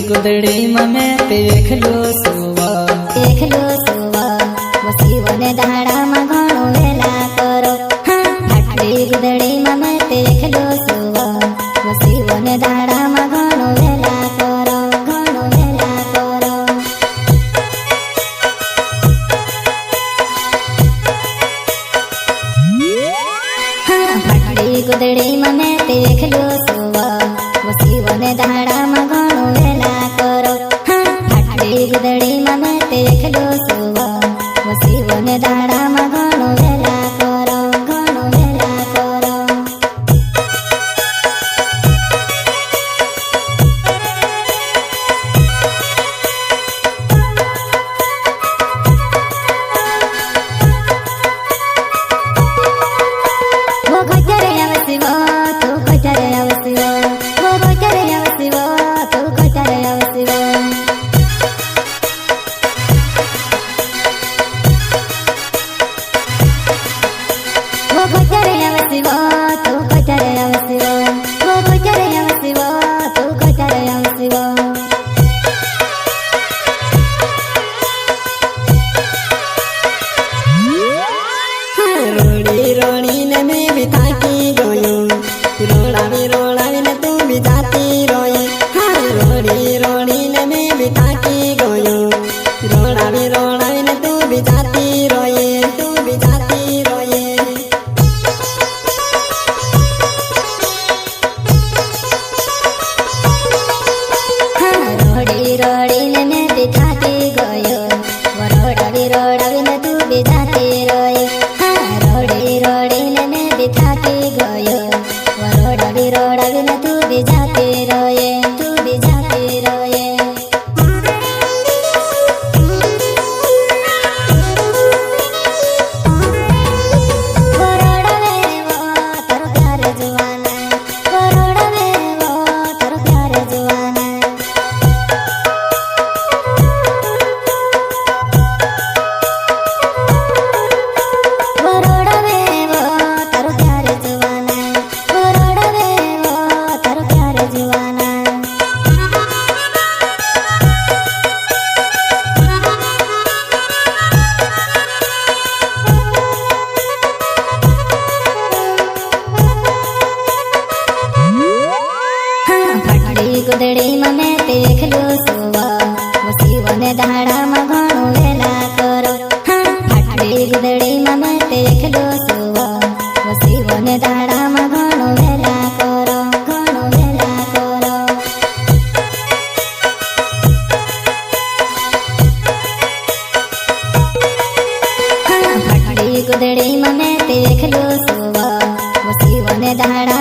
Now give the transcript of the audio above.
गुदड़ी ममे देखलो सुवा वसीवने दाड़ा में घणो वेला करो। फाटली गुदड़ी ममे देखलो सुवा वसीवने दाड़ा में घणो वेला करो, घणो वेला करो। फाटली गुदड़ी ममे देखलो सुवा वसीवने दाड़ा में घणो वेला करो। फाटली गुदड़ी ममे देखलो सुवा वसीवने दाड़ा में घणो वेला करो, घणो वेला करो। वो घटरे आवसिवो तू घटरे आवसिवो, वो घटरे आवसिवो तू घटरे आवसिवो। वो घटरे आवसिवो तू घटरे आवसिवो, वो घटरे आवसिवो तू घटरे आवसिवो। रोड़ी रोड़ी ने मैं भी थाकी गयो, रोड़ावी रोड़ावी ने तू भी जाती रोई। रोड़ी रोड़ी ने मैं भी थाकी गयो, रोड़ावी रोड़ावी ने तू भी जाती रोई, तू भी जाती रोई। रोड़ी रोड़ी ने मैं भी थाकी गयो, रोड़ावी रोड़ावी ने तू भी जाती रोई। रोड़ी रोड़ी ने मैं भी थाकी गयो, रोड़ावी रोड़ावी ने तू भी जाती रोए, तू भी जाती रोए। वो रोड़ावे वो तारो प्यार जुवाना, वो रोड़ावे वो तारो प्यार जुवाना। वो रोड़ावे वो तारो प्यार जुवाना, वो रोड़ावे वो तारो प्यार जुवाना। फाटली गुदड़ी ममे देखलो सुवा वसीवने दाड़ा में घणो वेला करो। फाटली गुदड़ी ममे देखलो सुवा वसीवने दाड़ा में घणो वेला करो, घणो वेला करो। फाटली गुदड़ी ममे देखलो सुवा वसीवने दाड़ा